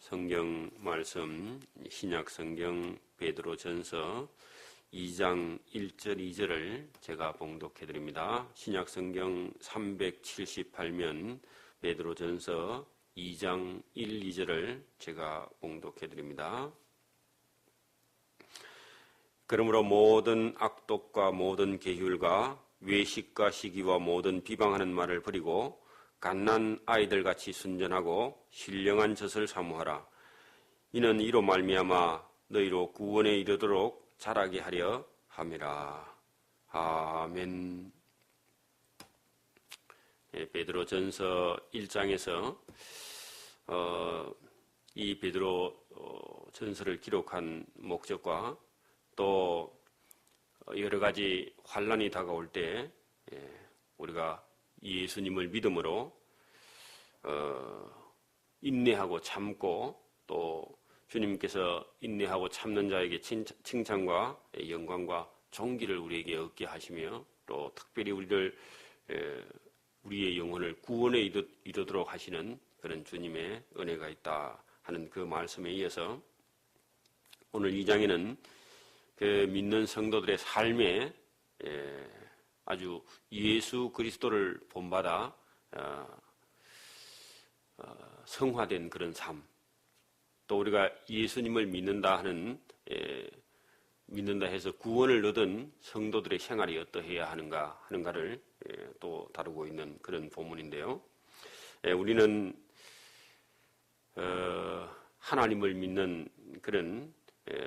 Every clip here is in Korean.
성경 말씀 신약 성경 베드로전서 2장 1절 2절을 제가 봉독해 드립니다. 신약 성경 378면 베드로전서 2장 1, 2절을 제가 봉독해 드립니다. 그러므로 모든 악독과 모든 계율과 외식과 시기와 모든 비방하는 말을 버리고 갓난 아이들같이 순전하고 신령한 젖을 사모하라. 이는 이로 말미암아 너희로 구원에 이르도록 자라게 하려 함이라. 아멘. 베드로전서 1장에서 이 베드로전서를 기록한 목적과 또 여러 가지 환난이 다가올 때 우리가 예수님을 믿음으로 인내하고 참고 또 주님께서 인내하고 참는 자에게 칭찬과 영광과 존귀를 우리에게 얻게 하시며 또 특별히 우리의 영혼을 구원에 이르도록 하시는 그런 주님의 은혜가 있다 하는 그 말씀에 이어서 오늘 2장에는 그 믿는 성도들의 삶에 아주 예수 그리스도를 본받아 성화된 그런 삶, 또 우리가 예수님을 믿는다 해서 구원을 얻은 성도들의 생활이 어떠해야 하는가를 또 다루고 있는 그런 본문인데요. 우리는 하나님을 믿는 그런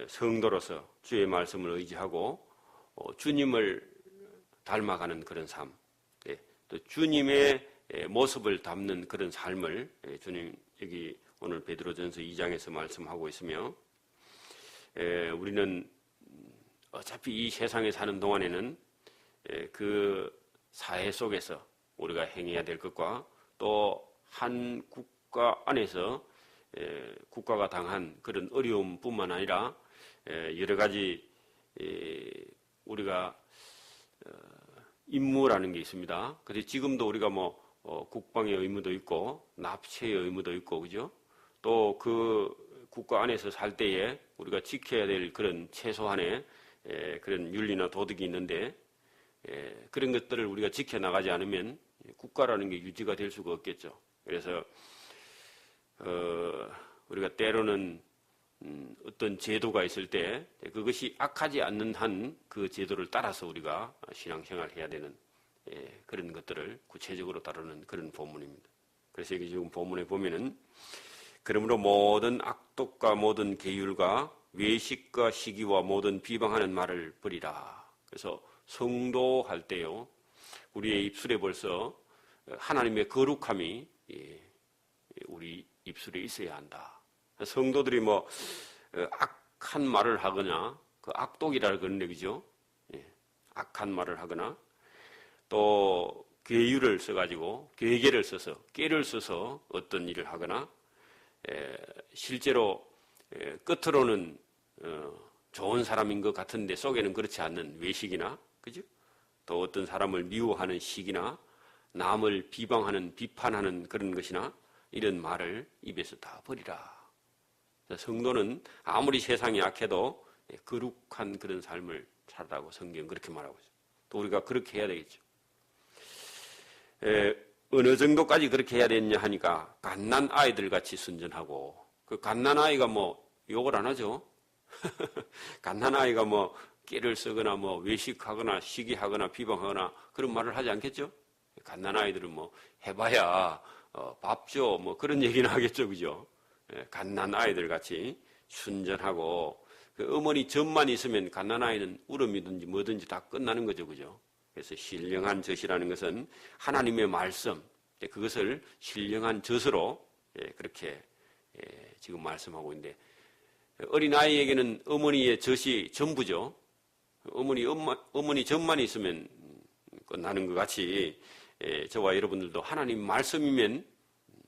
성도로서 주의 말씀을 의지하고 주님을 닮아가는 그런 삶, 또 주님의 모습을 담는 그런 삶을 주님 여기 오늘 베드로전서 2장에서 말씀하고 있으며, 우리는 어차피 이 세상에 사는 동안에는 그 사회 속에서 우리가 행해야 될 것과 또 한 국가 안에서 국가가 당한 그런 어려움뿐만 아니라 여러 가지 우리가 임무라는 게 있습니다. 그래서 지금도 우리가 국방의 의무도 있고 납세의 의무도 있고, 그죠? 또 그 국가 안에서 살 때에 우리가 지켜야 될 그런 최소한의 그런 윤리나 도덕이 있는데, 그런 것들을 우리가 지켜나가지 않으면 국가라는 게 유지가 될 수가 없겠죠. 그래서 우리가 때로는 어떤 제도가 있을 때 그것이 악하지 않는 한 그 제도를 따라서 우리가 신앙생활을 해야 되는 그런 것들을 구체적으로 다루는 그런 본문입니다. 그래서 여기 지금 본문에 보면은 그러므로 모든 악독과 모든 계율과 외식과 시기와 모든 비방하는 말을 버리라. 그래서 성도할 때요, 우리의 입술에 벌써 하나님의 거룩함이 우리 입술에 있어야 한다. 성도들이 악한 말을 하거나 그 악독이라 그러는데, 그죠? 악한 말을 하거나 또 괴유를 써가지고 괴계를 써서 깨를 써서 어떤 일을 하거나 실제로 겉으로는 좋은 사람인 것 같은데 속에는 그렇지 않는 외식이나, 그죠? 또 어떤 사람을 미워하는 시기나 남을 비방하는 비판하는 그런 것이나 이런 말을 입에서 다 버리라. 성도는 아무리 세상이 악해도 거룩한 그런 삶을 살라고 성경은 그렇게 말하고 있어요. 또 우리가 그렇게 해야 되겠죠. 어느 정도까지 그렇게 해야 되느냐 하니까 갓난 아이들같이 순전하고, 그 갓난 아이가 욕을 안 하죠. 갓난 아이가 깨를 쓰거나 외식하거나 시기하거나 비방하거나 그런 말을 하지 않겠죠. 갓난 아이들은 해봐야 밥 줘 그런 얘기는 하겠죠, 그죠? 갓난 아이들 같이 순전하고, 그 어머니 젖만 있으면 갓난 아이는 울음이든지 뭐든지 다 끝나는 거죠, 그죠? 그래서 신령한 젖이라는 것은 하나님의 말씀, 그것을 신령한 젖으로 그렇게 지금 말씀하고 있는데, 어린 아이에게는 어머니의 젖이 전부죠. 어머니 젖만 있으면 끝나는 것 같이 저와 여러분들도 하나님 말씀이면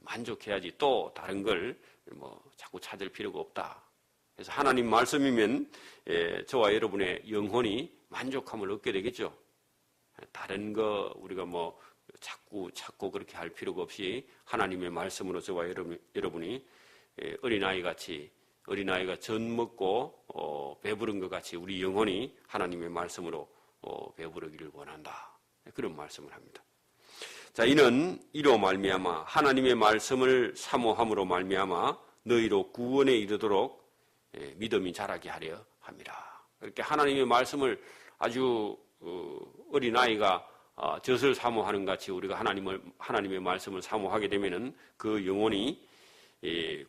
만족해야지 또 다른 걸 자꾸 찾을 필요가 없다. 그래서 하나님 말씀이면 저와 여러분의 영혼이 만족함을 얻게 되겠죠. 다른 거 우리가 자꾸 찾고 그렇게 할 필요가 없이 하나님의 말씀으로 저와 여러분이 어린아이가 젖 먹고 배부른 것 같이 우리 영혼이 하나님의 말씀으로 배부르기를 원한다. 그런 말씀을 합니다. 자, 이는 이로 말미암아 하나님의 말씀을 사모함으로 말미암아 너희로 구원에 이르도록 믿음이 자라게 하려 함이라. 그렇게 하나님의 말씀을 아주 어린아이가 젖을 사모하는 같이 우리가 하나님의 말씀을 사모하게 되면은 그 영혼이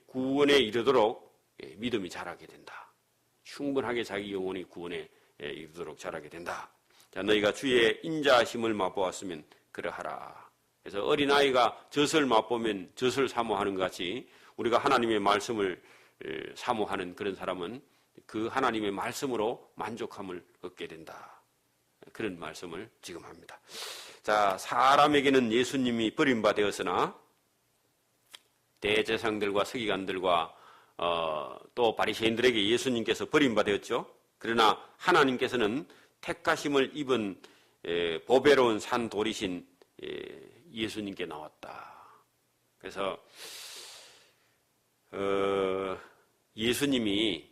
구원에 이르도록 믿음이 자라게 된다. 충분하게 자기 영혼이 구원에 이르도록 자라게 된다. 자, 너희가 주의 인자하심을 맛보았으면 그러하라. 그래서 어린아이가 젖을 맛보면 젖을 사모하는 것 같이 우리가 하나님의 말씀을 사모하는 그런 사람은 그 하나님의 말씀으로 만족함을 얻게 된다. 그런 말씀을 지금 합니다. 자, 사람에게는 예수님이 버림받았으나 대제사장들과 서기관들과 또 바리새인들에게 예수님께서 버림받았죠. 그러나 하나님께서는 택하심을 입은 보배로운 산돌이신 예수님께 나왔다. 그래서 예수님이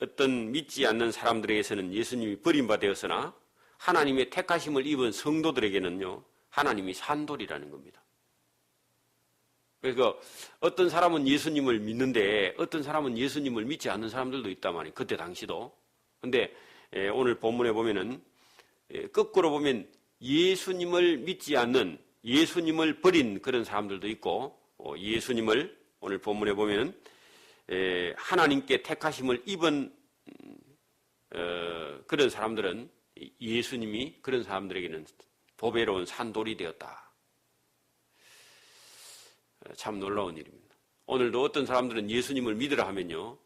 어떤 믿지 않는 사람들에게서는 예수님이 버림받았으나 하나님의 택하심을 입은 성도들에게는요, 하나님이 산돌이라는 겁니다. 그러니까 어떤 사람은 예수님을 믿는데 어떤 사람은 예수님을 믿지 않는 사람들도 있단 말이에요. 그때 당시도. 근데 오늘 본문에 보면은 거꾸로 보면 예수님을 믿지 않는, 예수님을 버린 그런 사람들도 있고, 예수님을 오늘 본문에 보면은 하나님께 택하심을 입은 그런 사람들은 예수님이 그런 사람들에게는 보배로운 산돌이 되었다. 참 놀라운 일입니다. 오늘도 어떤 사람들은 예수님을 믿으라 하면요,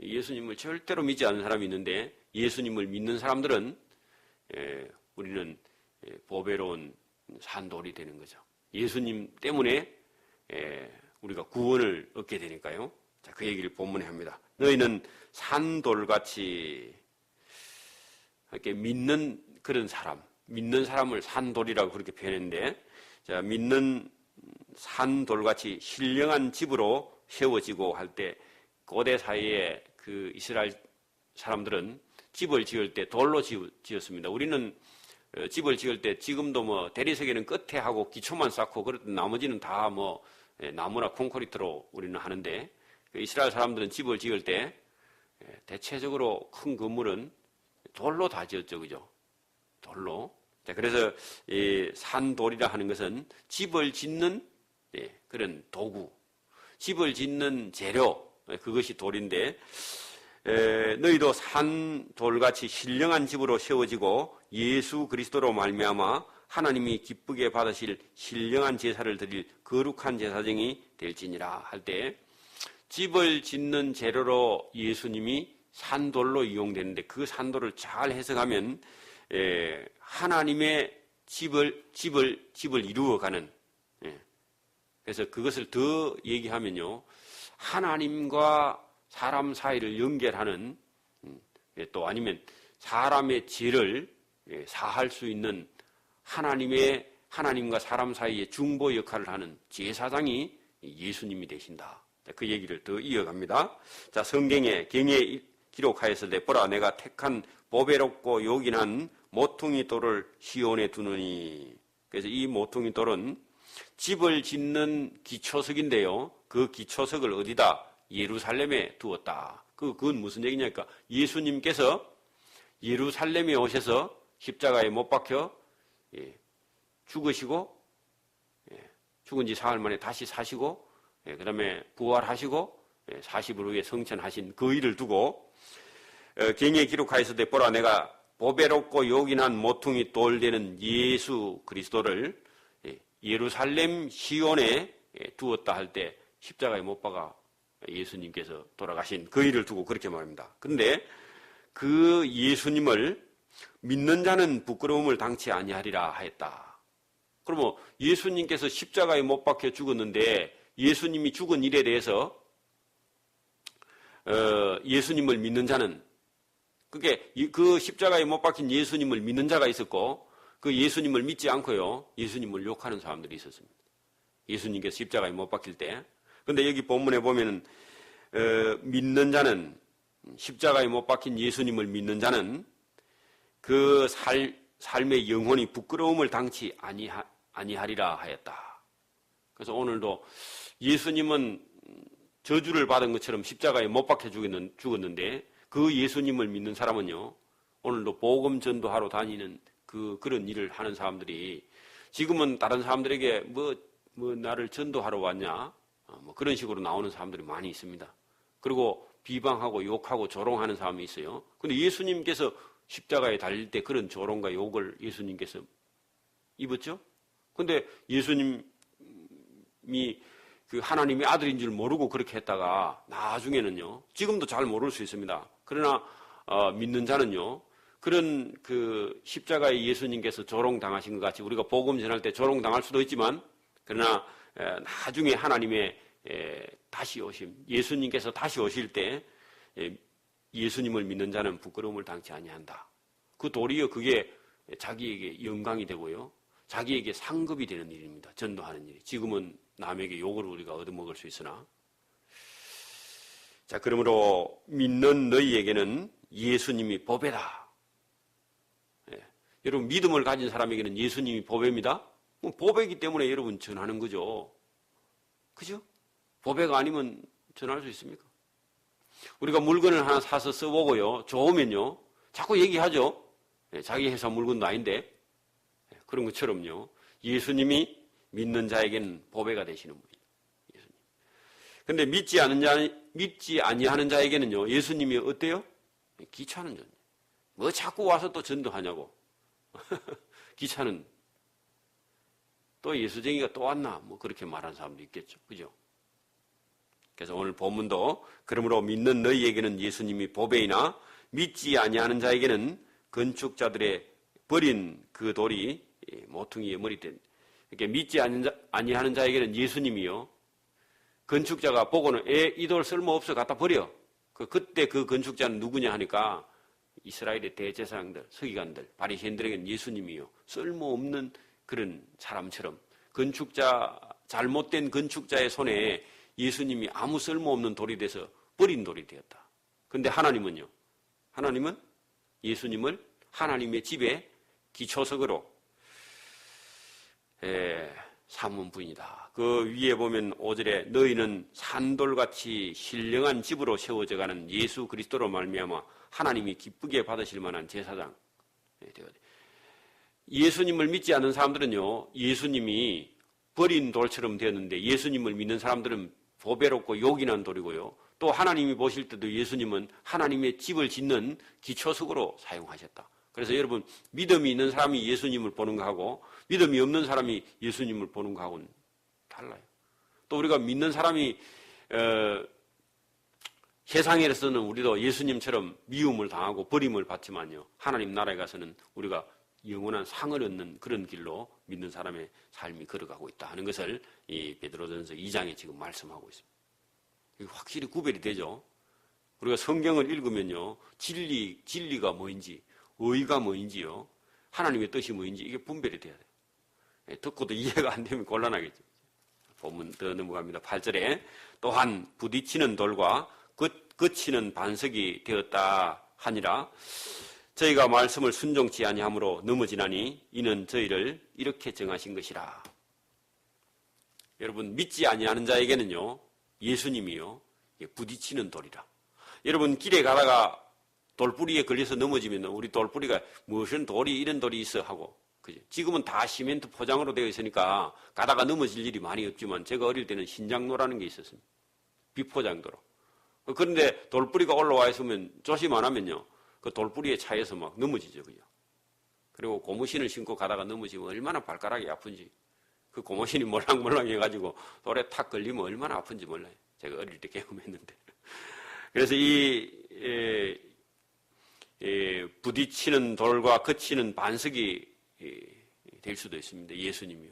예수님을 절대로 믿지 않는 사람이 있는데 예수님을 믿는 사람들은 우리는 보배로운 산돌이 되는 거죠. 예수님 때문에 우리가 구원을 얻게 되니까요. 자, 그 얘기를 본문에 합니다. 너희는 산돌같이 이렇게 믿는 그런 사람, 믿는 사람을 산돌이라고 그렇게 표현했는데, 자, 믿는 산돌같이 신령한 집으로 세워지고 할 때, 고대 사이에 그 이스라엘 사람들은 집을 지을 때 돌로 지었습니다. 우리는 집을 지을 때 지금도 뭐 대리석에는 끝에 하고 기초만 쌓고 그렇던 나머지는 다 뭐 나무나 콘크리트로 우리는 하는데, 이스라엘 사람들은 집을 지을 때 대체적으로 큰 건물은 돌로 다 지었죠, 그죠? 돌로. 자, 그래서 이 산돌이라 하는 것은 집을 짓는 그런 도구, 집을 짓는 재료, 그것이 돌인데, 너희도 산돌같이 신령한 집으로 세워지고 예수 그리스도로 말미암아 하나님이 기쁘게 받으실 신령한 제사를 드릴 거룩한 제사장이 될지니라 할 때, 집을 짓는 재료로 예수님이 산돌로 이용되는데, 그 산돌을 잘 해석하면 하나님의 집을 이루어가는, 그래서 그것을 더 얘기하면요, 하나님과 사람 사이를 연결하는, 또 아니면 사람의 죄를 사할 수 있는 하나님과 사람 사이의 중보 역할을 하는 제사장이 예수님이 되신다. 그 얘기를 더 이어갑니다. 자, 성경에 경에 기록하였을 때, 보라 내가 택한 보배롭고 요긴한 모퉁이 돌을 시온에 두느니. 그래서 이 모퉁이 돌은 집을 짓는 기초석인데요, 그 기초석을 어디다? 예루살렘에 두었다. 그건 무슨 얘기냐니까, 예수님께서 예루살렘에 오셔서 십자가에 못 박혀 죽으시고, 죽은 지 사흘 만에 다시 사시고, 그 다음에 부활하시고 40일 후에 성천하신 그 일을 두고, 경에 기록하였을 때 보라 내가 보배롭고 요긴한 모퉁이 돌 되는 예수 그리스도를 예루살렘 시온에 두었다 할 때, 십자가에 못 박아 예수님께서 돌아가신 그 일을 두고 그렇게 말합니다. 그런데 그 예수님을 믿는 자는 부끄러움을 당치 아니하리라 하였다. 그러면 예수님께서 십자가에 못 박혀 죽었는데 예수님이 죽은 일에 대해서 예수님을 믿는 자는, 그게 그 십자가에 못 박힌 예수님을 믿는 자가 있었고, 그 예수님을 믿지 않고요, 예수님을 욕하는 사람들이 있었습니다. 예수님께서 십자가에 못 박힐 때 근데 여기 본문에 보면은 믿는 자는, 십자가에 못 박힌 예수님을 믿는 자는 그 삶의 영혼이 부끄러움을 당치 아니하리라 하였다. 그래서 오늘도 예수님은 저주를 받은 것처럼 십자가에 못 박혀 죽었는데 그 예수님을 믿는 사람은요, 오늘도 복음 전도하러 다니는 그런 일을 하는 사람들이 지금은 다른 사람들에게 뭐 나를 전도하러 왔냐, 뭐 그런 식으로 나오는 사람들이 많이 있습니다. 그리고 비방하고 욕하고 조롱하는 사람이 있어요. 근데 예수님께서 십자가에 달릴 때 그런 조롱과 욕을 예수님께서 입었죠? 근데 예수님이 그 하나님의 아들인 줄 모르고 그렇게 했다가 나중에는요, 지금도 잘 모를 수 있습니다. 그러나 믿는 자는요, 그런 그 십자가에 예수님께서 조롱당하신 것 같이 우리가 복음 전할 때 조롱당할 수도 있지만, 그러나 나중에 하나님의 다시 오심, 예수님께서 다시 오실 때 예수님을 믿는 자는 부끄러움을 당치 아니한다. 그 도리어 그게 자기에게 영광이 되고요, 자기에게 상급이 되는 일입니다. 전도하는 일이. 지금은 남에게 욕을 우리가 얻어먹을 수 있으나, 자, 그러므로 믿는 너희에게는 예수님이 보배다. 여러분, 믿음을 가진 사람에게는 예수님이 보배입니다. 보배이기 때문에 여러분 전하는 거죠. 그죠? 보배가 아니면 전할 수 있습니까? 우리가 물건을 하나 사서 써보고요, 좋으면요, 자꾸 얘기하죠. 자기 회사 물건도 아닌데. 그런 것처럼요, 예수님이 믿는 자에게는 보배가 되시는 분이에요. 예수님. 근데 믿지 아니하는 자에게는요, 예수님이 어때요? 귀찮은 존재. 뭐 자꾸 와서 또 전도하냐고. 귀찮은. 또 예수쟁이가 또 왔나? 뭐 그렇게 말하는 사람도 있겠죠. 그죠? 그래서 오늘 본문도 그러므로 믿는 너희에게는 예수님이 보배이나 믿지 아니하는 자에게는 건축자들의 버린 그 돌이 모퉁이의 머리대. 이렇게 믿지 아니하는 자에게는 예수님이요, 건축자가 보고는 이 돌 쓸모없어 갖다 버려. 그때 그 건축자는 누구냐 하니까 이스라엘의 대제사장들, 서기관들, 바리새인들에게는 예수님이요, 쓸모없는 그런 사람처럼 잘못된 건축자의 손에 예수님이 아무 쓸모없는 돌이 돼서 버린 돌이 되었다. 그런데 하나님은요, 하나님은 예수님을 하나님의 집에 기초석으로 삼은 분이다. 그 위에 보면 5절에 너희는 산돌같이 신령한 집으로 세워져가는 예수 그리스도로 말미암아 하나님이 기쁘게 받으실 만한 제사장. 예수님을 믿지 않는 사람들은요, 예수님이 버린 돌처럼 되었는데 예수님을 믿는 사람들은 보배롭고 요긴한 돌이고요, 또 하나님이 보실 때도 예수님은 하나님의 집을 짓는 기초석으로 사용하셨다. 그래서 여러분, 믿음이 있는 사람이 예수님을 보는 거하고 믿음이 없는 사람이 예수님을 보는 거하고는 달라요. 또 우리가 믿는 사람이 세상에서는 우리도 예수님처럼 미움을 당하고 버림을 받지만요, 하나님 나라에 가서는 우리가 영원한 상을 얻는 그런 길로 믿는 사람의 삶이 걸어가고 있다 하는 것을 이 베드로전서 2장에 지금 말씀하고 있습니다. 확실히 구별이 되죠. 우리가 성경을 읽으면요, 진리가 뭐인지, 의가 뭐인지요, 하나님의 뜻이 뭐인지 이게 분별이 돼야 돼요. 듣고도 이해가 안 되면 곤란하겠죠. 본문 더 넘어갑니다. 8절에 또한 부딪히는 돌과 거치는 반석이 되었다 하니라. 저희가 말씀을 순종치 아니함으로 넘어지나니 이는 저희를 이렇게 정하신 것이라. 여러분, 믿지 아니하는 자에게는요, 예수님이요, 부딪히는 돌이라. 여러분, 길에 가다가 돌뿌리에 걸려서 넘어지면 우리 돌뿌리가 무슨 돌이 이런 돌이 있어 하고, 그죠? 지금은 다 시멘트 포장으로 되어 있으니까 가다가 넘어질 일이 많이 없지만 제가 어릴 때는 신장로라는 게 있었습니다. 비포장도로. 그런데 돌뿌리가 올라와 있으면 조심 안 하면요, 그 돌뿌리에 차여서 막 넘어지죠, 그죠? 그리고 고무신을 신고 가다가 넘어지면 얼마나 발가락이 아픈지, 그 고무신이 몰랑몰랑 해가지고 돌에 탁 걸리면 얼마나 아픈지 몰라요. 제가 어릴 때 경험했는데. 그래서 부딪히는 돌과 거치는 반석이 될 수도 있습니다. 예수님이요.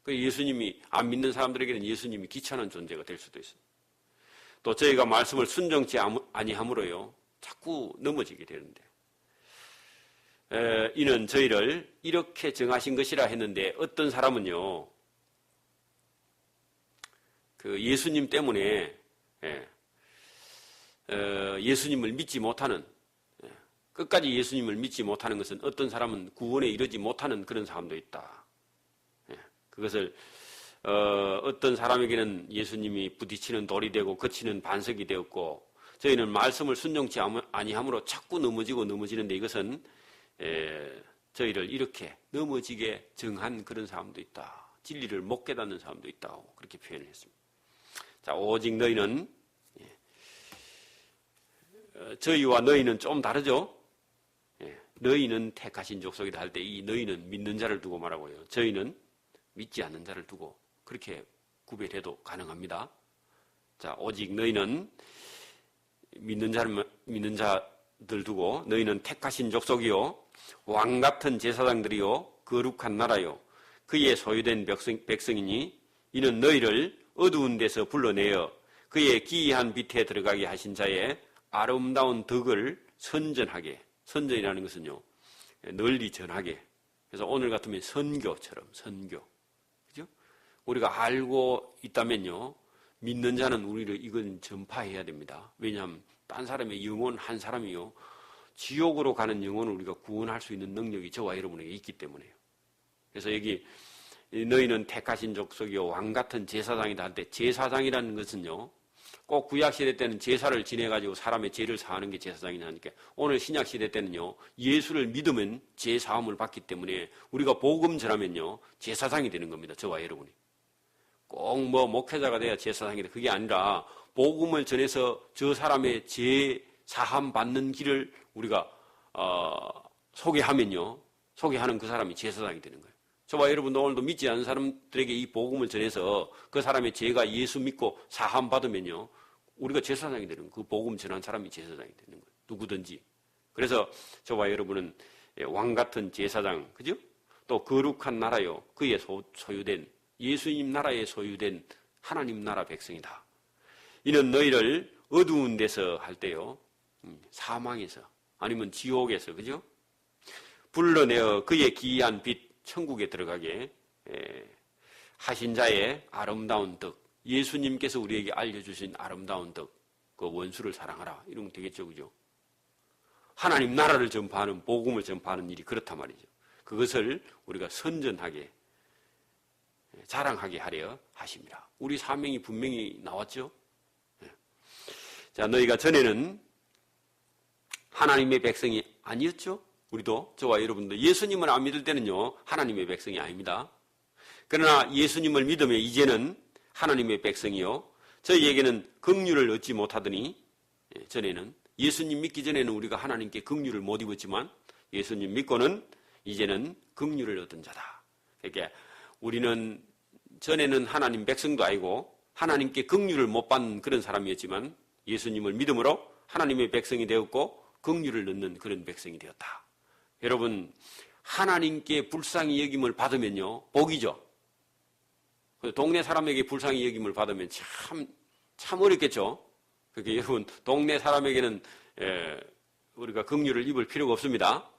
그 예수님이 안 믿는 사람들에게는 예수님이 귀찮은 존재가 될 수도 있습니다. 또 저희가 말씀을 순종치 아니함으로요, 자꾸 넘어지게 되는데, 이는 저희를 이렇게 정하신 것이라 했는데, 어떤 사람은요, 그 예수님 때문에 예수님을 믿지 못하는, 끝까지 예수님을 믿지 못하는 것은 어떤 사람은 구원에 이르지 못하는 그런 사람도 있다. 그것을 어떤 사람에게는 예수님이 부딪히는 돌이 되고 거치는 반석이 되었고, 저희는 말씀을 순종치 아니함으로 자꾸 넘어지는데, 이것은 저희를 이렇게 넘어지게 정한 그런 사람도 있다. 진리를 못 깨닫는 사람도 있다고 그렇게 표현을 했습니다. 자, 오직 너희는, 저희와 너희는 좀 다르죠? 너희는 택하신 족속이다 할 때 이 너희는 믿는 자를 두고 말하고요. 저희는 믿지 않는 자를 두고 그렇게 구별해도 가능합니다. 자, 오직 너희는 믿는 자들 두고 너희는 택하신 족속이요 왕 같은 제사장들이요 거룩한 나라요 그의 소유된 백성이니 이는 너희를 어두운 데서 불러내어 그의 기이한 빛에 들어가게 하신 자의 아름다운 덕을 선전하게, 선전이라는 것은요 널리 전하게. 그래서 오늘 같으면 선교처럼, 선교. 그죠? 우리가 알고 있다면요 믿는 자는 우리를 이건 전파해야 됩니다. 왜냐하면 딴 사람의 영혼 한 사람이요 지옥으로 가는 영혼을 우리가 구원할 수 있는 능력이 저와 여러분에게 있기 때문에요. 그래서 여기 너희는 택하신 족속이요 왕 같은 제사장이다 할 때 제사장이라는 것은요 꼭 구약시대 때는 제사를 지내가지고 사람의 죄를 사하는 게 제사장이라니까, 오늘 신약시대 때는요 예수를 믿으면 죄사함을 받기 때문에 우리가 복음 전하면요 제사장이 되는 겁니다. 저와 여러분이 꼭 뭐 목회자가 돼야 제사장이 돼, 그게 아니라 복음을 전해서 저 사람의 죄사함 받는 길을 우리가 소개하면요 소개하는 그 사람이 제사장이 되는 거예요. 저와 여러분도 오늘도 믿지 않는 사람들에게 이 복음을 전해서 그 사람의 죄가 예수 믿고 사함 받으면요 우리가 제사장이 되는 거예요. 그 복음 전한 사람이 제사장이 되는 거예요. 누구든지. 그래서 저와 여러분은 왕 같은 제사장, 그죠? 또 거룩한 나라요 그의 소유된 예수님 나라에 소유된 하나님 나라 백성이다. 이는 너희를 어두운 데서 할 때요 사망에서 아니면 지옥에서, 그죠? 불러내어 그의 기이한 빛 천국에 들어가게 하신 자의 아름다운 덕, 예수님께서 우리에게 알려주신 아름다운 덕, 그 원수를 사랑하라, 이런 거 되겠죠, 그죠? 하나님 나라를 전파하는, 복음을 전파하는 일이 그렇단 말이죠. 그것을 우리가 선전하게, 자랑하게 하려 하십니다. 우리 사명이 분명히 나왔죠? 자, 너희가 전에는 하나님의 백성이 아니었죠? 우리도, 저와 여러분도 예수님을 안 믿을 때는요 하나님의 백성이 아닙니다. 그러나 예수님을 믿으면 이제는 하나님의 백성이요 저희에게는 긍휼을 얻지 못하더니, 전에는 예수님 믿기 전에는 우리가 하나님께 긍휼을 못 입었지만 예수님 믿고는 이제는 긍휼을 얻은 자다. 그러니까 우리는 전에는 하나님 백성도 아니고 하나님께 긍휼을 못 받는 그런 사람이었지만 예수님을 믿음으로 하나님의 백성이 되었고 긍휼을 얻는 그런 백성이 되었다. 여러분, 하나님께 불쌍히 여김을 받으면요 복이죠. 동네 사람에게 불쌍히 여김을 받으면 참 어렵겠죠. 그러니까 여러분, 동네 사람에게는 우리가 긍휼을 입을 필요가 없습니다.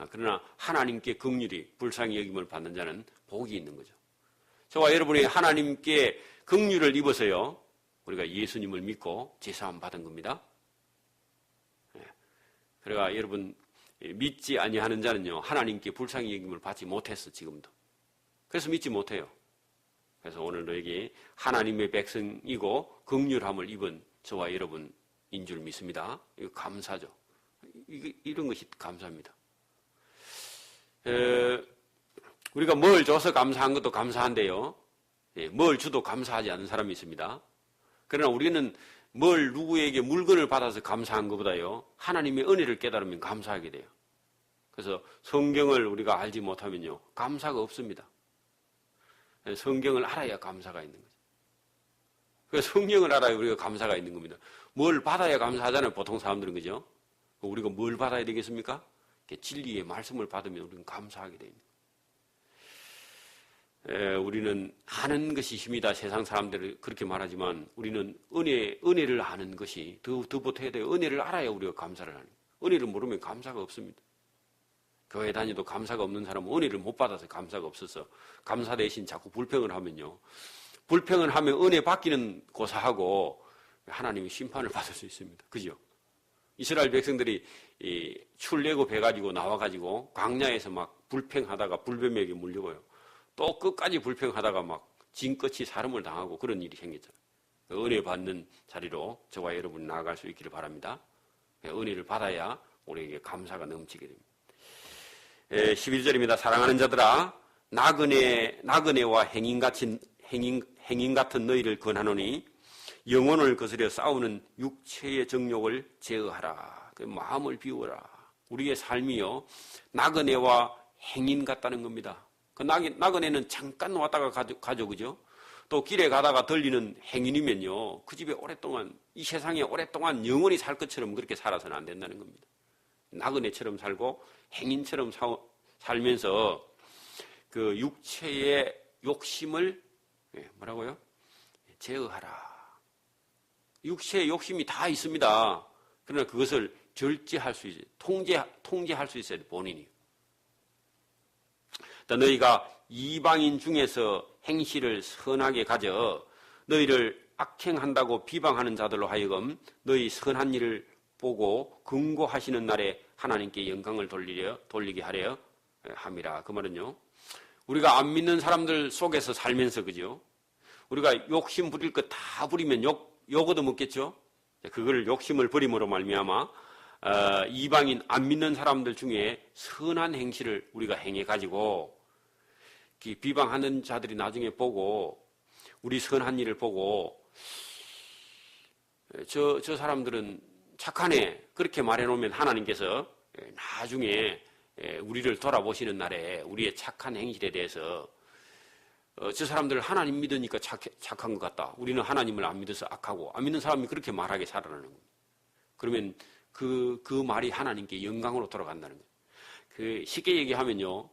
그러나 하나님께 긍휼히 불쌍히 여김을 받는 자는 복이 있는 거죠. 저와 여러분이 하나님께 긍휼을 입어서요 우리가 예수님을 믿고 제사함 받은 겁니다. 그러니까 여러분, 믿지 아니하는 자는요 하나님께 불쌍히 여김을 받지 못했어, 지금도. 그래서 믿지 못해요. 그래서 오늘 너에게 하나님의 백성이고 긍휼함을 입은 저와 여러분인 줄 믿습니다. 이거 감사죠. 이런 것이 감사합니다. 우리가 뭘 줘서 감사한 것도 감사한데요 뭘 주도 감사하지 않는 사람이 있습니다. 그러나 우리는 뭘 누구에게 물건을 받아서 감사한 것보다요 하나님의 은혜를 깨달으면 감사하게 돼요. 그래서 성경을 우리가 알지 못하면요 감사가 없습니다. 성경을 알아야 감사가 있는 거죠. 그래서 성경을 알아야 우리가 감사가 있는 겁니다. 뭘 받아야 감사하잖아요, 보통 사람들은. 그죠? 우리가 뭘 받아야 되겠습니까? 진리의 말씀을 받으면 우리는 감사하게 됩니다. 우리는 아는 것이 힘이다, 세상 사람들이 그렇게 말하지만 우리는 은혜를 아는 것이 더 보태야 돼요. 은혜를 알아야 우리가 감사를 하는 거예요. 은혜를 모르면 감사가 없습니다. 교회 다니도 감사가 없는 사람은 은혜를 못 받아서 감사가 없어서 감사 대신 자꾸 불평을 하면요 불평을 하면 은혜 받기는 고사하고 하나님이 심판을 받을 수 있습니다. 그죠? 이스라엘 백성들이 출애굽 해가지고 나와가지고 광야에서 막 불평하다가 불뱀에게 물려고요. 또 끝까지 불평하다가 막 진끝이 사름을 당하고 그런 일이 생겼잖아요. 은혜 받는 자리로 저와 여러분이 나아갈 수 있기를 바랍니다. 은혜를 받아야 우리에게 감사가 넘치게 됩니다. 11절입니다. 사랑하는 자들아, 나그네와 행인 같은 너희를 권하노니 영혼을 거스려 싸우는 육체의 정욕을 제어하라. 마음을 비우라. 우리의 삶이요, 나그네와 행인 같다는 겁니다. 그 나그네는 잠깐 왔다가 가죠, 그죠? 또 길에 가다가 들리는 행인이면요, 그 집에 오랫동안, 이 세상에 오랫동안 영원히 살 것처럼 그렇게 살아서는 안 된다는 겁니다. 나그네처럼 살고 행인처럼 살면서 그 육체의 욕심을 뭐라고요? 제어하라. 육체의 욕심이 다 있습니다. 그러나 그것을 절제할 수 있어요. 통제할 수 있어야 돼, 본인이. 너희가 이방인 중에서 행실을 선하게 가져 너희를 악행한다고 비방하는 자들로 하여금 너희 선한 일을 보고 긍고하시는 날에 하나님께 영광을 돌리게 하려 함이라. 그 말은요, 우리가 안 믿는 사람들 속에서 살면서, 그죠? 우리가 욕심 부릴 것 다 부리면 욕 얻어먹겠죠? 그걸 욕심을 버림으로 말미암아 이방인 안 믿는 사람들 중에 선한 행실을 우리가 행해가지고 비방하는 자들이 나중에 보고 우리 선한 일을 보고 저 사람들은 착하네, 그렇게 말해놓으면 하나님께서 나중에 우리를 돌아보시는 날에 우리의 착한 행실에 대해서 저 사람들 하나님 믿으니까 착한 것 같다, 우리는 하나님을 안 믿어서 악하고, 안 믿는 사람이 그렇게 말하게 살아나는 겁니다. 그러면 그 말이 하나님께 영광으로 돌아간다는 거예요. 쉽게 얘기하면요,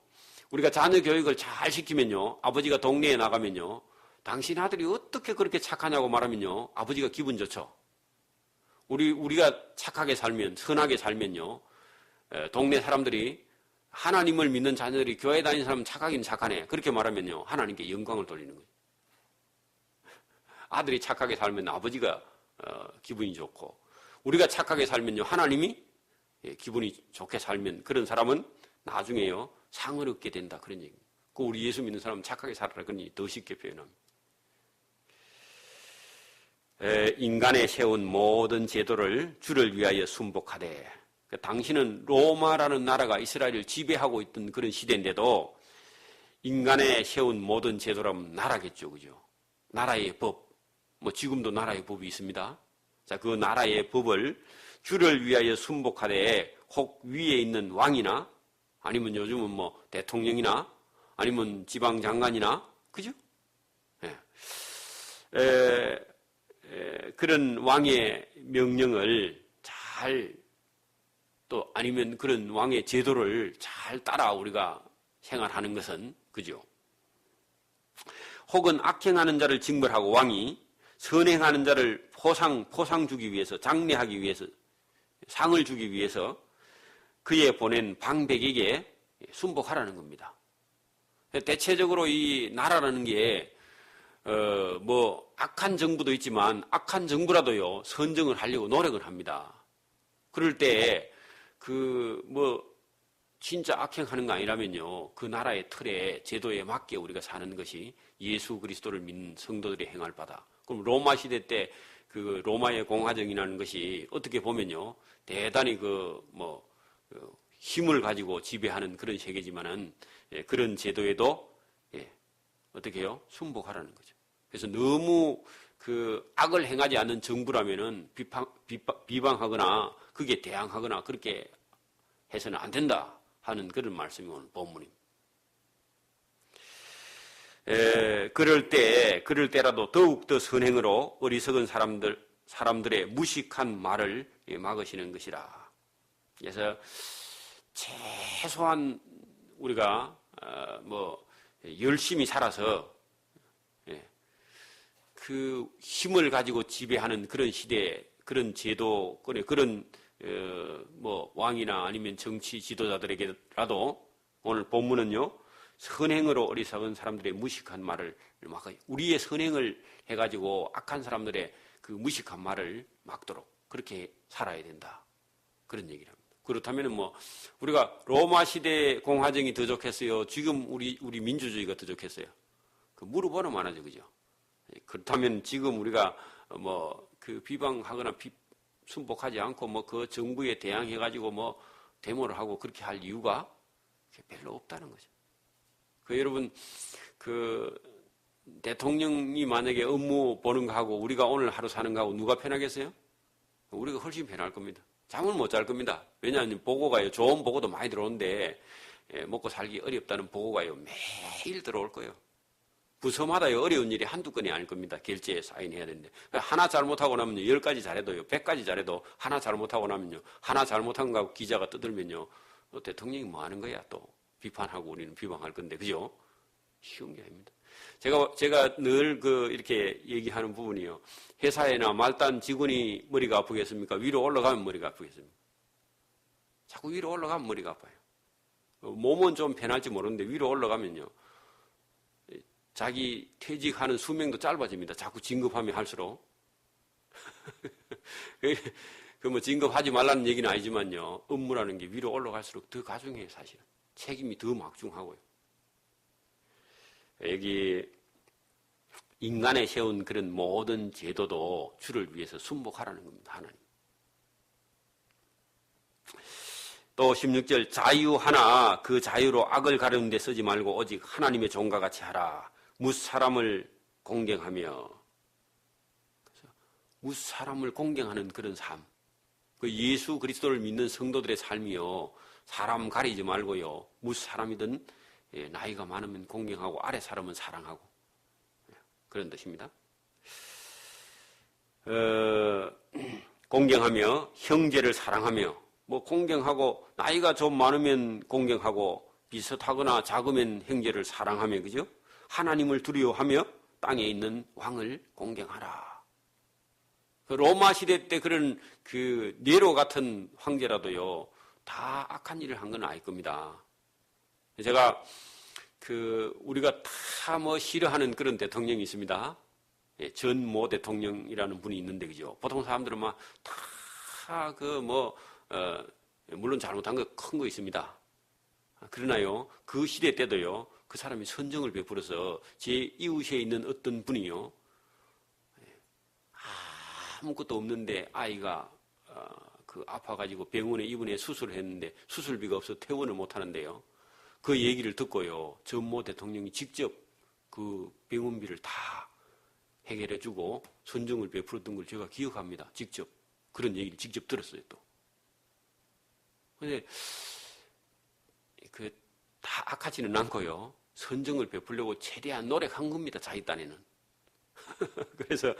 우리가 자녀 교육을 잘 시키면요, 아버지가 동네에 나가면요, 당신 아들이 어떻게 그렇게 착하냐고 말하면요, 아버지가 기분 좋죠. 우리가 착하게 살면, 선하게 살면요, 동네 사람들이 하나님을 믿는 자녀들이 교회 다니는 사람은 착하긴 착하네, 그렇게 말하면요, 하나님께 영광을 돌리는 거예요. 아들이 착하게 살면 아버지가 기분이 좋고, 우리가 착하게 살면요, 하나님이 기분이 좋게 살면 그런 사람은 나중에요, 상을 얻게 된다, 그런 얘기입니다. 그 우리 예수 믿는 사람은 착하게 살아라, 그러니 더 쉽게 표현합니다. 인간에 세운 모든 제도를 주를 위하여 순복하되, 당신은 로마라는 나라가 이스라엘을 지배하고 있던 그런 시대인데도 인간에 세운 모든 제도라면 나라겠죠, 그죠? 나라의 법, 지금도 나라의 법이 있습니다. 자, 그 나라의 법을 주를 위하여 순복하되, 혹 위에 있는 왕이나 아니면 요즘은 대통령이나 아니면 지방장관이나, 그죠? 그런 왕의 명령을 잘, 또 아니면 그런 왕의 제도를 잘 따라 우리가 생활하는 것은, 그죠? 혹은 악행하는 자를 징벌하고 왕이 선행하는 자를 포상 주기 위해서, 장려하기 위해서, 상을 주기 위해서 그에 보낸 방백에게 순복하라는 겁니다. 대체적으로 이 나라라는 게 악한 정부도 있지만 악한 정부라도요, 선정을 하려고 노력을 합니다. 그럴 때 진짜 악행하는 거 아니라면요, 그 나라의 틀에, 제도에 맞게 우리가 사는 것이 예수 그리스도를 믿는 성도들이 행할 바다. 그럼 로마 시대 때 그 로마의 공화정이라는 것이 어떻게 보면요, 대단히 힘을 가지고 지배하는 그런 세계지만은, 그런 제도에도 어떻게 해요? 순복하라는 거죠. 그래서 너무 악을 행하지 않는 정부라면은 비방하거나 그게 대항하거나 그렇게 해서는 안 된다 하는 그런 말씀이 오늘 본문입니다. 그럴 때라도 더욱더 선행으로 어리석은 사람들의 무식한 말을 막으시는 것이라. 그래서 최소한 우리가 열심히 살아서 그 힘을 가지고 지배하는 그런 시대, 그런 제도권의 그런 왕이나 아니면 정치 지도자들에게라도 오늘 본문은요, 선행으로 어리석은 사람들의 무식한 말을 막 우리의 선행을 해가지고 악한 사람들의 그 무식한 말을 막도록 그렇게 살아야 된다. 그런 얘기를 합니다. 그렇다면 뭐 우리가 로마 시대 공화정이 더 좋겠어요? 지금 우리 민주주의가 더 좋겠어요? 그 물어보는 만하죠, 그죠? 그렇다면 지금 우리가 뭐 그 비방하거나 순복하지 않고 뭐 그 정부에 대항해가지고 뭐 데모를 하고 그렇게 할 이유가 별로 없다는 거죠. 그 여러분 그 대통령이 만약에 업무 보는 거하고 우리가 오늘 하루 사는 거하고 누가 편하겠어요? 우리가 훨씬 편할 겁니다. 잠을 못 잘 겁니다. 왜냐하면 보고가요. 좋은 보고도 많이 들어오는데 먹고 살기 어렵다는 보고가요. 매일 들어올 거예요. 부서마다 어려운 일이 한두 건이 아닐 겁니다. 결제에 사인해야 되는데. 하나 잘못하고 나면요. 10가지 잘해도요. 100가지 잘해도 하나 잘못하고 나면요. 하나 잘못한 거하고 기자가 떠들면요. 대통령이 뭐 하는 거야 또. 비판하고 우리는 비방할 건데. 그죠? 쉬운 게 아닙니다. 제가 늘 이렇게 얘기하는 부분이요. 회사에나 말단 직원이 머리가 아프겠습니까? 위로 올라가면 머리가 아프겠습니까? 자꾸 위로 올라가면 머리가 아파요. 몸은 좀 편할지 모르는데 위로 올라가면요. 자기 퇴직하는 수명도 짧아집니다. 자꾸 진급하면 할수록. 뭐 진급하지 말라는 얘기는 아니지만요. 업무라는 게 위로 올라갈수록 더 가중해요, 사실은. 책임이 더 막중하고요. 여기 인간에 세운 그런 모든 제도도 주를 위해서 순복하라는 겁니다. 하나님. 또 16절 자유하나 그 자유로 악을 가르는 데 쓰지 말고 오직 하나님의 종과 같이 하라. 무사람을 공경하며 무사람을 공경하는 그런 삶. 그 예수 그리스도를 믿는 성도들의 삶이요. 사람 가리지 말고요. 무사람이든 나이가 많으면 공경하고 아래 사람은 사랑하고 그런 뜻입니다. 공경하며 형제를 사랑하며 뭐 공경하고 나이가 좀 많으면 공경하고 비슷하거나 작으면 형제를 사랑하며 그죠? 하나님을 두려워하며 땅에 있는 왕을 공경하라. 그 로마 시대 때 그런 그 네로 같은 황제라도요 다 악한 일을 한 건 아닐 겁니다. 제가 우리가 다 뭐 싫어하는 그런 대통령이 있습니다. 전모 대통령이라는 분이 있는데 그죠? 보통 사람들은 막 다 물론 잘못한 거 큰 거 있습니다. 그러나요 그 시대 때도요 그 사람이 선정을 베풀어서 제 이웃에 있는 어떤 분이요 아무것도 없는데 아이가 아파가지고 병원에 입원해 수술을 했는데 수술비가 없어서 퇴원을 못 하는데요. 그 얘기를 듣고요. 전모 대통령이 직접 그 병원비를 다 해결해주고 선정을 베풀었던 걸 제가 기억합니다. 직접. 그런 얘기를 직접 들었어요, 또. 근데 다 악하지는 않고요. 선정을 베풀려고 최대한 노력한 겁니다. 자기 딴에는. 그래서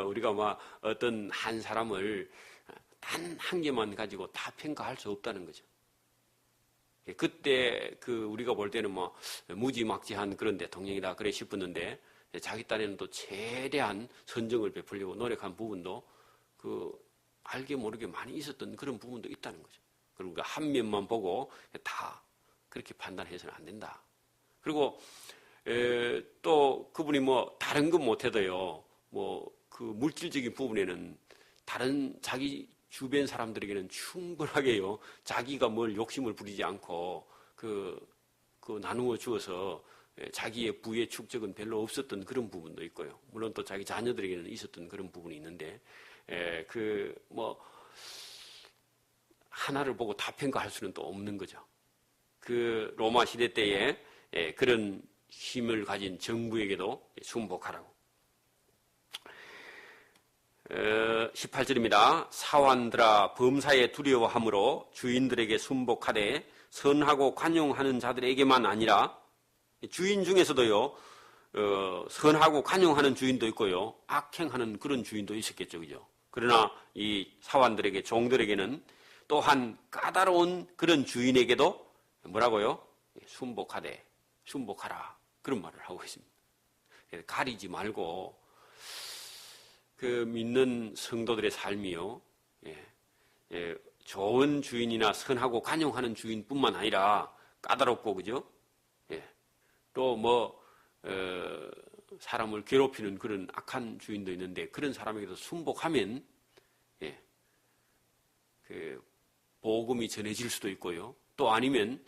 우리가 막 어떤 한 사람을 단 한 개만 가지고 다 평가할 수 없다는 거죠. 그때 우리가 볼 때는 뭐 무지막지한 그런 대통령이다 그래 싶었는데 자기 딴에는 또 최대한 선정을 베풀려고 노력한 부분도 알게 모르게 많이 있었던 그런 부분도 있다는 거죠. 그리고 한 면만 보고 다 그렇게 판단해서는 안 된다. 그리고 또 그분이 뭐 다른 건 못해도요. 뭐 그 물질적인 부분에는 다른 자기 주변 사람들에게는 충분하게요. 자기가 뭘 욕심을 부리지 않고 나누어 주어서 자기의 부의 축적은 별로 없었던 그런 부분도 있고요. 물론 또 자기 자녀들에게는 있었던 그런 부분이 있는데 하나를 보고 다 평가할 수는 또 없는 거죠. 그 로마 시대 때에 그런 힘을 가진 정부에게도 순복하라고. 18절입니다. 사환들아 범사에 두려워함으로 주인들에게 순복하되 선하고 관용하는 자들에게만 아니라 주인 중에서도요 선하고 관용하는 주인도 있고요 악행하는 그런 주인도 있었겠죠, 그죠? 그러나 이 사환들에게 종들에게는 또한 까다로운 그런 주인에게도 뭐라고요? 순복하라 그런 말을 하고 있습니다. 가리지 말고 믿는 성도들의 삶이요 좋은 주인이나 선하고 관용하는 주인뿐만 아니라 까다롭고 그죠? 또 사람을 괴롭히는 그런 악한 주인도 있는데 그런 사람에게도 순복하면 그 복음이 전해질 수도 있고요. 또 아니면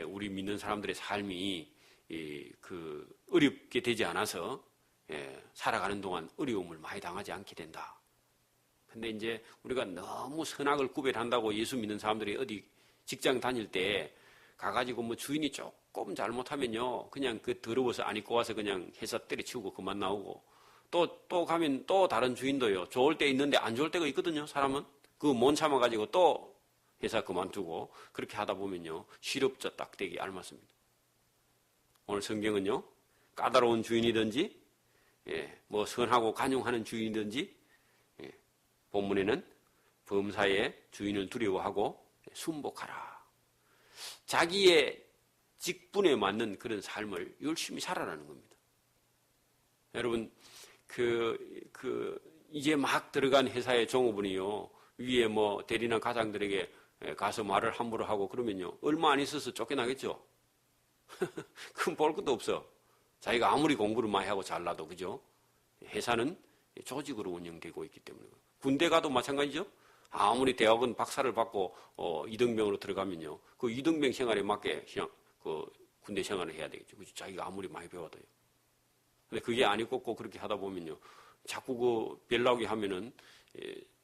우리 믿는 사람들의 삶이 어렵게 되지 않아서 살아가는 동안 어려움을 많이 당하지 않게 된다. 근데 이제 우리가 너무 선악을 구별한다고 예수 믿는 사람들이 어디 직장 다닐 때 가가지고 주인이 조금 잘못하면요, 그냥 더러워서 안 입고 와서 그냥 회사 때려치우고 그만 나오고, 또 가면 또 다른 주인도요, 좋을 때 있는데 안 좋을 때가 있거든요, 사람은. 그거 못 참아가지고 또 회사 그만두고, 그렇게 하다 보면요, 실업자 딱 되기 알맞습니다. 오늘 성경은요, 까다로운 주인이든지, 선하고 간용하는 주인이든지, 본문에는 범사의 주인을 두려워하고 순복하라. 자기의 직분에 맞는 그런 삶을 열심히 살아라는 겁니다. 여러분, 이제 막 들어간 회사의 종업원이요, 위에 대리나 과장들에게 가서 말을 함부로 하고 그러면요, 얼마 안 있어서 쫓겨나겠죠? 그건 볼 것도 없어. 자기가 아무리 공부를 많이 하고 잘나도, 그죠? 회사는 조직으로 운영되고 있기 때문에. 군대 가도 마찬가지죠? 아무리 대학은 박사를 받고, 이등병으로 들어가면요, 그 이등병 생활에 맞게 그냥 군대 생활을 해야 되겠죠. 그죠? 자기가 아무리 많이 배워도요. 근데 그게 아니고 꼭 그렇게 하다 보면요, 자꾸 별 나오게 하면은,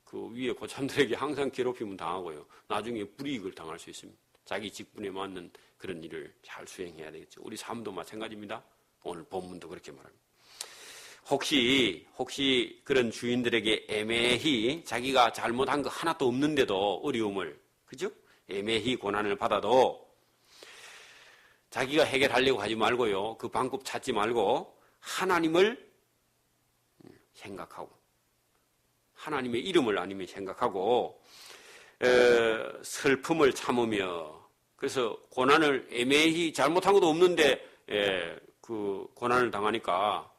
그 위에 고참들에게 항상 괴롭힘을 당하고요. 나중에 불이익을 당할 수 있습니다. 자기 직분에 맞는 그런 일을 잘 수행해야 되겠죠. 우리 삶도 마찬가지입니다. 오늘 본문도 그렇게 말합니다. 혹시 그런 주인들에게 애매히 자기가 잘못한 거 하나도 없는데도 어려움을, 그죠? 애매히 고난을 받아도 자기가 해결하려고 하지 말고요. 그 방법 찾지 말고 하나님을 생각하고 하나님의 이름을 아니면 생각하고 슬픔을 참으며, 그래서 고난을 애매히 잘못한 것도 없는데 그 고난을 당하니까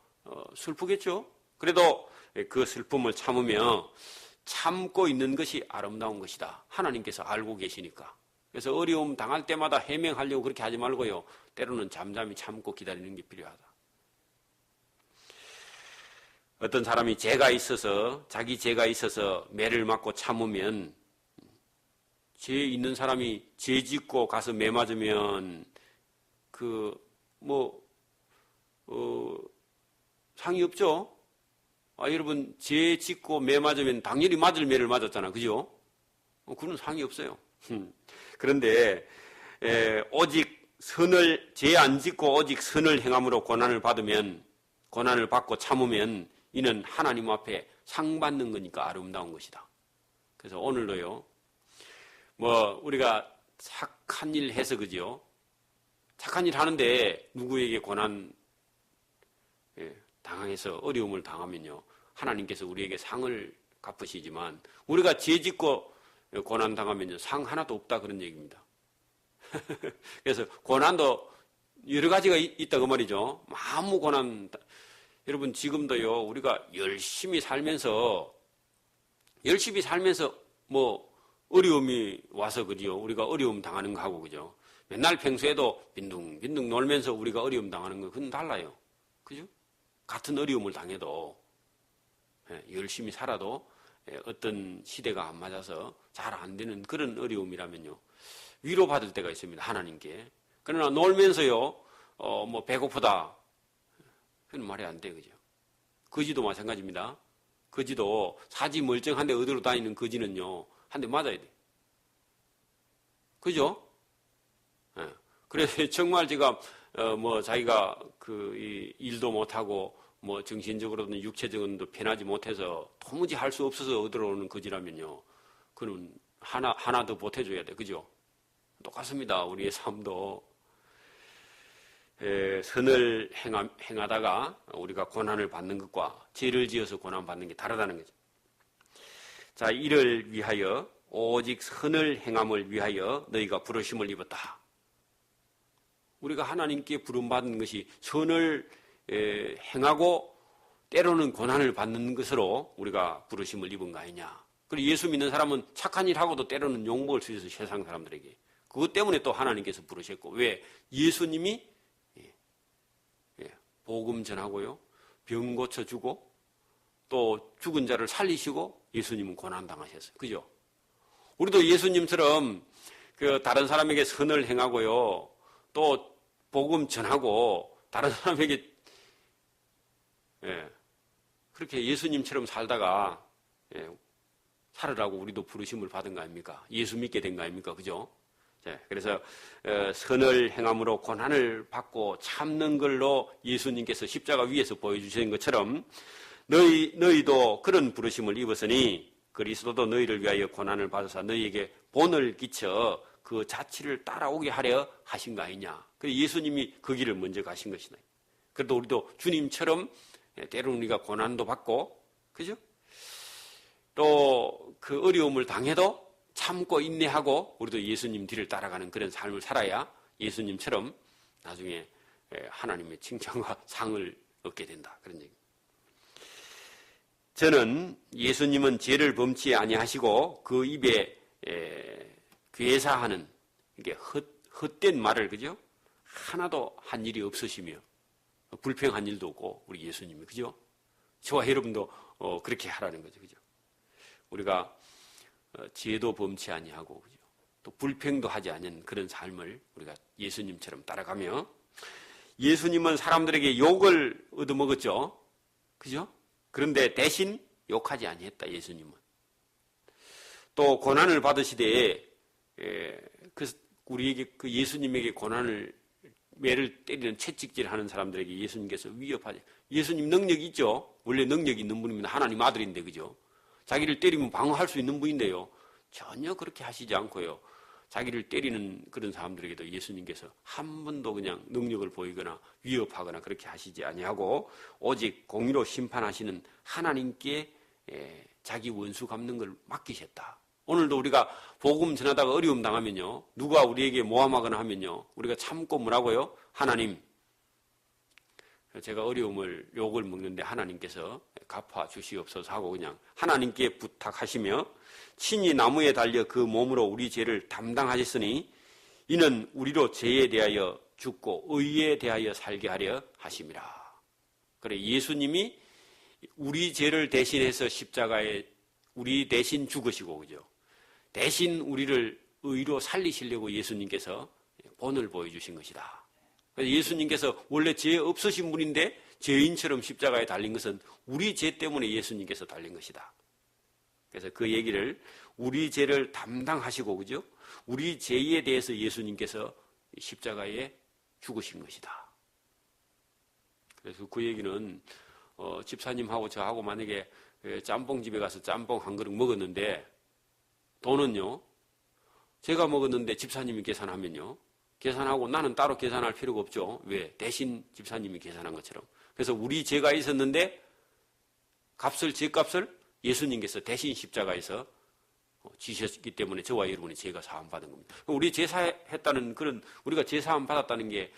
슬프겠죠. 그래도 그 슬픔을 참으며 참고 있는 것이 아름다운 것이다. 하나님께서 알고 계시니까. 그래서 어려움 당할 때마다 해명하려고 그렇게 하지 말고요. 때로는 잠잠히 참고 기다리는 게 필요하다. 어떤 사람이 자기 죄가 있어서 매를 맞고 참으면, 죄 있는 사람이 죄 짓고 가서 매 맞으면 상이 없죠? 여러분, 죄 짓고 매 맞으면 당연히 맞을 매를 맞았잖아. 그죠? 그건 상이 없어요. 그런데, 오직 죄 안 짓고 오직 선을 행함으로 고난을 받고 참으면 이는 하나님 앞에 상 받는 거니까 아름다운 것이다. 그래서 오늘도요, 우리가 착한 일 해서, 그죠? 착한 일 하는데 누구에게 고난, 당해서 어려움을 당하면요, 하나님께서 우리에게 상을 갚으시지만, 우리가 죄 짓고 고난 당하면요, 상 하나도 없다, 그런 얘기입니다. 그래서 고난도 여러 가지가 있다, 그 말이죠. 아무 고난, 여러분, 지금도요, 우리가 열심히 살면서 어려움이 와서, 그죠? 우리가 어려움 당하는 거 하고, 그죠? 맨날 평소에도 빈둥빈둥 놀면서 우리가 어려움 당하는 거, 그건 달라요. 그죠? 같은 어려움을 당해도, 열심히 살아도, 어떤 시대가 안 맞아서 잘 안 되는 그런 어려움이라면요, 위로받을 때가 있습니다, 하나님께. 그러나 놀면서요, 배고프다. 그건 말이 안 돼, 그죠? 거지도 마찬가지입니다. 거지도 사지 멀쩡한데 어디로 다니는 거지는요, 한 대 맞아야 돼. 그죠? 그래서 정말 제가, 자기가 일도 못하고, 정신적으로든 육체적으로도 편하지 못해서 도무지 할 수 없어서 어디로 오는 거지라면요, 그는 하나 더 보태줘야 돼. 그죠? 똑같습니다. 우리의 삶도. 선을 행하다가 우리가 고난을 받는 것과 죄를 지어서 고난 받는 게 다르다는 거죠. 자, 이를 위하여 오직 선을 행함을 위하여 너희가 부르심을 입었다. 우리가 하나님께 부름받은 것이 선을 행하고 때로는 고난을 받는 것으로 우리가 부르심을 입은 거 아니냐. 그리고 예수 믿는 사람은 착한 일 하고도 때로는 욕먹을 수 있어요, 세상 사람들에게. 그것 때문에 또 하나님께서 부르셨고, 왜? 예수님이 복음 전하고요. 병 고쳐주고 또 죽은 자를 살리시고 예수님은 고난당하셨어요. 그죠? 우리도 예수님처럼 그 다른 사람에게 선을 행하고요. 또 복음 전하고 다른 사람에게 그렇게 예수님처럼 살다가 살으라고 우리도 부르심을 받은 거 아닙니까? 예수 믿게 된 거 아닙니까? 그죠? 그래서 선을 행함으로 고난을 받고 참는 걸로 예수님께서 십자가 위에서 보여주신 것처럼 너희도 그런 부르심을 입었으니 그리스도도 너희를 위하여 고난을 받으사 너희에게 본을 끼쳐 그 자취를 따라오게 하려 하신 거 아니냐. 그래서 예수님이 그 길을 먼저 가신 것이다. 그래도 우리도 주님처럼 때로는 우리가 고난도 받고, 그죠? 또 그 어려움을 당해도 참고 인내하고 우리도 예수님 뒤를 따라가는 그런 삶을 살아야 예수님처럼 나중에 하나님의 칭찬과 상을 얻게 된다. 그런 얘기입니다. 저는 예수님은 죄를 범치 아니하시고 그 입에 괴사하는 이게 헛된 말을 그죠? 하나도 한 일이 없으시며 불평한 일도 없고 우리 예수님이 그죠? 저와 여러분도 그렇게 하라는 거죠. 그죠? 우리가 죄도 범치 아니하고 그죠? 또 불평도 하지 않은 그런 삶을 우리가 예수님처럼 따라가며 예수님은 사람들에게 욕을 얻어먹었죠. 그죠? 그런데 대신 욕하지 아니했다. 예수님은. 또 고난을 받으시되 우리에게 그 예수님에게 고난을 매를 때리는 채찍질하는 사람들에게 예수님께서 위협하지. 예수님 능력이 있죠. 원래 능력이 있는 분입니다. 하나님 아들인데 그죠? 자기를 때리면 방어할 수 있는 분인데요. 전혀 그렇게 하시지 않고요. 자기를 때리는 그런 사람들에게도 예수님께서 한 번도 그냥 능력을 보이거나 위협하거나 그렇게 하시지 아니하고 오직 공의로 심판하시는 하나님께 자기 원수 갚는 걸 맡기셨다. 오늘도 우리가 복음 전하다가 어려움 당하면요. 누가 우리에게 모함하거나 하면요. 우리가 참고 뭐라고요? 하나님, 제가 욕을 먹는데 하나님께서 갚아 주시옵소서 하고 그냥 하나님께 부탁하시며 친히 나무에 달려 그 몸으로 우리 죄를 담당하셨으니 이는 우리로 죄에 대하여 죽고 의에 대하여 살게 하려 하심이라. 그래 예수님이 우리 죄를 대신해서 십자가에 우리 대신 죽으시고 그죠? 대신 우리를 의로 살리시려고 예수님께서 본을 보여주신 것이다. 그래서 예수님께서 원래 죄 없으신 분인데 죄인처럼 십자가에 달린 것은 우리 죄 때문에 예수님께서 달린 것이다. 그래서 그 얘기를 우리 죄를 담당하시고 그죠? 우리 죄에 대해서 예수님께서 십자가에 죽으신 것이다. 그래서 그 얘기는 집사님하고 저하고 만약에 짬뽕집에 가서 짬뽕 한 그릇 먹었는데 돈은요. 제가 먹었는데 집사님이 계산하면요. 계산하고 나는 따로 계산할 필요가 없죠. 왜? 대신 집사님이 계산한 것처럼. 그래서 우리 죄가 있었는데 죄값을 예수님께서 대신 십자가에서 지셨기 때문에 저와 여러분의 죄가 사함 받은 겁니다. 우리 제사했다는 그런 우리가 제사함 받았다는 게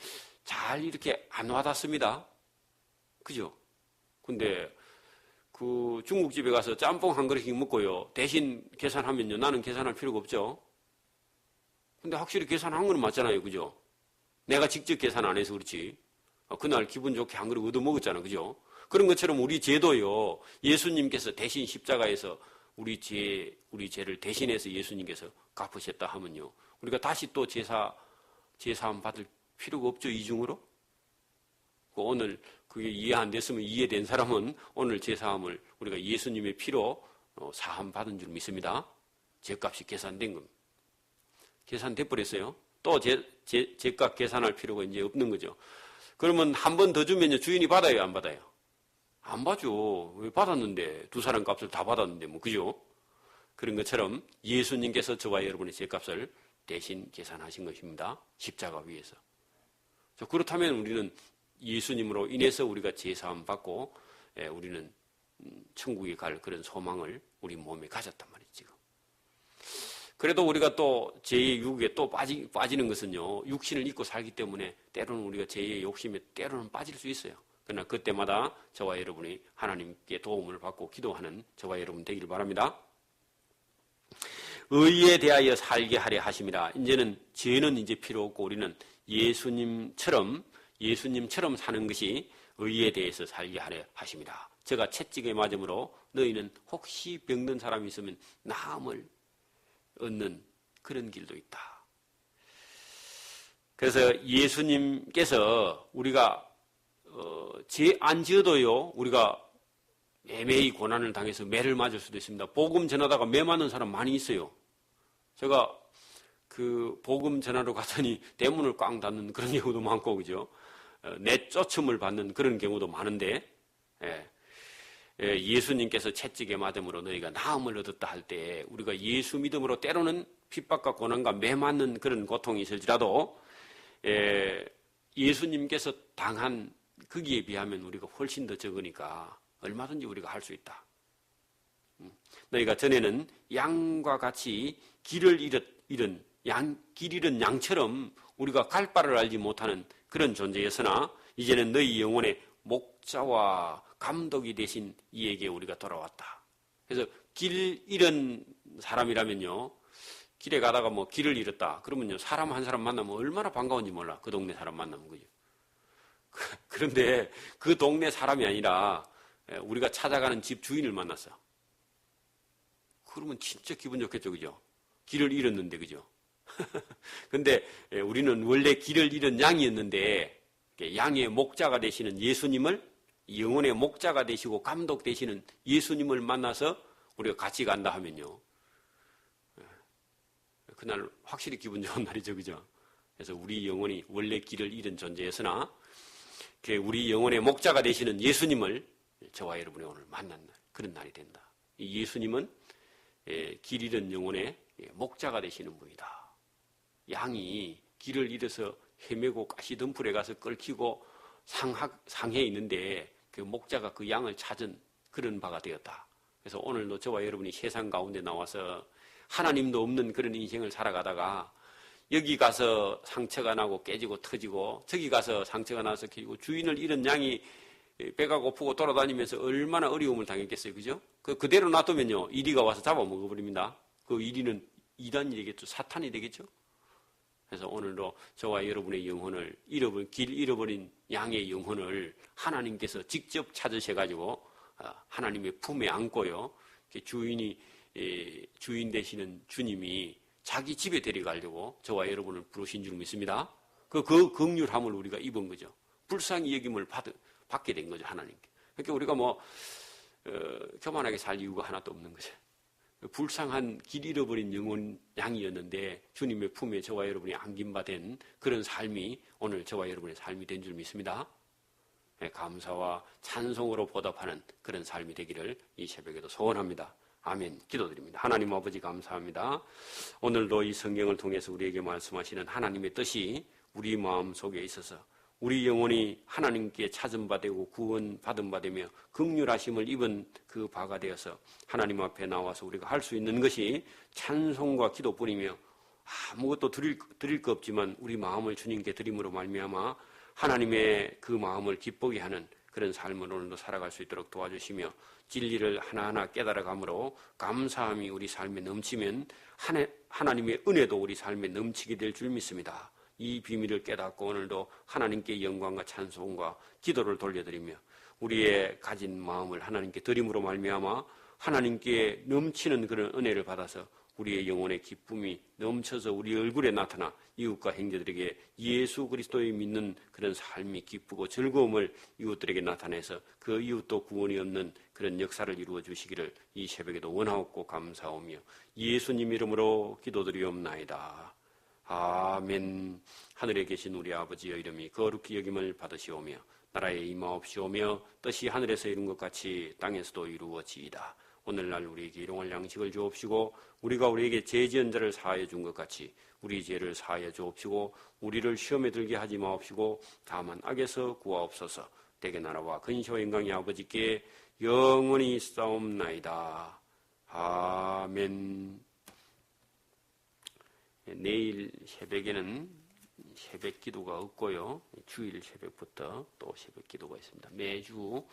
잘 이렇게 안 와닿습니다. 그죠? 근데 그 중국집에 가서 짬뽕 한 그릇씩 먹고요. 대신 계산하면요. 나는 계산할 필요가 없죠. 근데 확실히 계산한 건 맞잖아요. 그죠? 내가 직접 계산 안 해서 그렇지. 그날 기분 좋게 한 그릇 얻어 먹었잖아. 그죠? 그런 것처럼 우리 죄도요. 예수님께서 대신 십자가에서 우리 죄를 대신해서 예수님께서 갚으셨다 하면요. 우리가 다시 또 제사함 받을 필요가 없죠. 이중으로. 오늘 그게 이해 안 됐으면 이해된 사람은 오늘 제사함을 우리가 예수님의 피로 사함 받은 줄 믿습니다. 죄값이 계산된 겁니다. 계산돼 버렸어요. 또 죄값 계산할 필요가 이제 없는 거죠. 그러면 한 번 더 주면요. 주인이 받아요, 안 받아요? 안 받죠. 왜 받았는데 두 사람 값을 다 받았는데 뭐 그죠? 그런 것처럼 예수님께서 저와 여러분의 죄값을 대신 계산하신 것입니다. 십자가 위에서. 그렇다면 우리는 예수님으로 인해서 우리가 죄사함 받고 우리는 천국에 갈 그런 소망을 우리 몸에 가졌단 말이죠. 지금. 그래도 우리가 또 죄의 유혹에 또 빠지는 것은요. 육신을 입고 살기 때문에 때로는 우리가 죄의 욕심에 때로는 빠질 수 있어요. 그러나 그때마다 저와 여러분이 하나님께 도움을 받고 기도하는 저와 여러분 되기를 바랍니다. 의에 대하여 살게 하려 하심이라. 이제는 죄는 이제 필요 없고 우리는 예수님처럼 사는 것이 의에 대해서 살게 하려 하십니다. 제가 채찍에 맞음으로 너희는 혹시 병든 사람이 있으면 나음을 얻는 그런 길도 있다. 그래서 예수님께서 우리가 죄 안 지어도요, 우리가 매매의 고난을 당해서 매를 맞을 수도 있습니다. 복음 전하다가 매 맞는 사람 많이 있어요. 제가 그 복음 전하러 갔더니 대문을 꽝 닫는 그런 경우도 많고, 그죠? 내쫓음을 받는 그런 경우도 많은데, 예수님께서 채찍에 맞음으로 너희가 나음을 얻었다 할 때 우리가 예수 믿음으로 때로는 핍박과 고난과 매 맞는 그런 고통이 있을지라도 예수님께서 당한 거기에 비하면 우리가 훨씬 더 적으니까 얼마든지 우리가 할 수 있다. 너희가 전에는 양과 같이 길을 잃은 양처럼 우리가 갈 바를 알지 못하는 그런 존재였으나 이제는 너희 영혼의 목자와 감독이 되신 이에게 우리가 돌아왔다. 그래서 길 잃은 사람이라면요, 길에 가다가 뭐 길을 잃었다 그러면요, 사람 한 사람 만나면 얼마나 반가운지 몰라. 그 동네 사람 만나면. 그죠? 그런데 그 동네 사람이 아니라 우리가 찾아가는 집 주인을 만났어. 그러면 진짜 기분 좋겠죠. 그죠? 길을 잃었는데. 그죠? 근데 우리는 원래 길을 잃은 양이었는데 양의 목자가 되시는 예수님을, 영혼의 목자가 되시고 감독 되시는 예수님을 만나서 우리가 같이 간다 하면요, 그날 확실히 기분 좋은 날이죠. 그죠? 그래서 우리 영혼이 원래 길을 잃은 존재였으나 우리 영혼의 목자가 되시는 예수님을 저와 여러분이 오늘 만난 날, 그런 날이 된다. 이 예수님은 길 잃은 영혼의 목자가 되시는 분이다. 양이 길을 잃어서 헤매고 가시덤불에 가서 끓히고 상해 있는데 그 목자가 그 양을 찾은 그런 바가 되었다. 그래서 오늘도 저와 여러분이 세상 가운데 나와서 하나님도 없는 그런 인생을 살아가다가 여기 가서 상처가 나고 깨지고 터지고 저기 가서 상처가 나서 깨지고 주인을 잃은 양이 배가 고프고 돌아다니면서 얼마나 어려움을 당했겠어요. 그죠? 그대로 놔두면요, 이리가 와서 잡아먹어버립니다. 그 이리는 이단이 되겠죠. 사탄이 되겠죠. 그래서 오늘도 저와 여러분의 영혼을 길 잃어버린 양의 영혼을 하나님께서 직접 찾으셔가지고 하나님의 품에 안고요, 주인 되시는 주님이 자기 집에 데려가려고 저와 여러분을 부르신 줄 믿습니다. 그 긍휼함을 우리가 입은 거죠. 불쌍히 여김을 받게 된 거죠, 하나님께. 그러니까 우리가 교만하게 살 이유가 하나도 없는 거죠. 불쌍한 길 잃어버린 영혼 양이었는데 주님의 품에 저와 여러분이 안김받은 그런 삶이 오늘 저와 여러분의 삶이 된 줄 믿습니다. 감사와 찬송으로 보답하는 그런 삶이 되기를 이 새벽에도 소원합니다. 아멘. 기도드립니다. 하나님 아버지 감사합니다. 오늘도 이 성경을 통해서 우리에게 말씀하시는 하나님의 뜻이 우리 마음 속에 있어서 우리 영혼이 하나님께 찾은 바 되고 구원받은 바 되며 긍휼하심을 입은 그 바가 되어서 하나님 앞에 나와서 우리가 할 수 있는 것이 찬송과 기도뿐이며 아무것도 드릴 거 없지만 우리 마음을 주님께 드림으로 말미암아 하나님의 그 마음을 기쁘게 하는 그런 삶을 오늘도 살아갈 수 있도록 도와주시며 진리를 하나하나 깨달아감으로 감사함이 우리 삶에 넘치면 하나님의 은혜도 우리 삶에 넘치게 될 줄 믿습니다. 이 비밀을 깨닫고 오늘도 하나님께 영광과 찬송과 기도를 돌려드리며 우리의 가진 마음을 하나님께 드림으로 말미암아 하나님께 넘치는 그런 은혜를 받아서 우리의 영혼의 기쁨이 넘쳐서 우리 얼굴에 나타나 이웃과 형제들에게 예수 그리스도의 믿는 그런 삶이 기쁘고 즐거움을 이웃들에게 나타내서 그 이웃도 구원이 없는 그런 역사를 이루어 주시기를 이 새벽에도 원하옵고 감사하오며 예수님 이름으로 기도드리옵나이다. 아멘. 하늘에 계신 우리 아버지의 이름이 거룩히 여김을 받으시오며 나라에 임하옵시오며 뜻이 하늘에서 이룬 것 같이 땅에서도 이루어지이다. 오늘날 우리에게 일용할 양식을 주옵시고 우리가 우리에게 죄 지은 자를 사하여 준 것 같이 우리 죄를 사하여 주옵시고 우리를 시험에 들게 하지 마옵시고 다만 악에서 구하옵소서. 대개 나라와 근시와 영광이 아버지께 영원히 있사옵나이다. 아멘. 내일 새벽에는 새벽 기도가 없고요. 주일 새벽부터 또 새벽 기도가 있습니다. 매주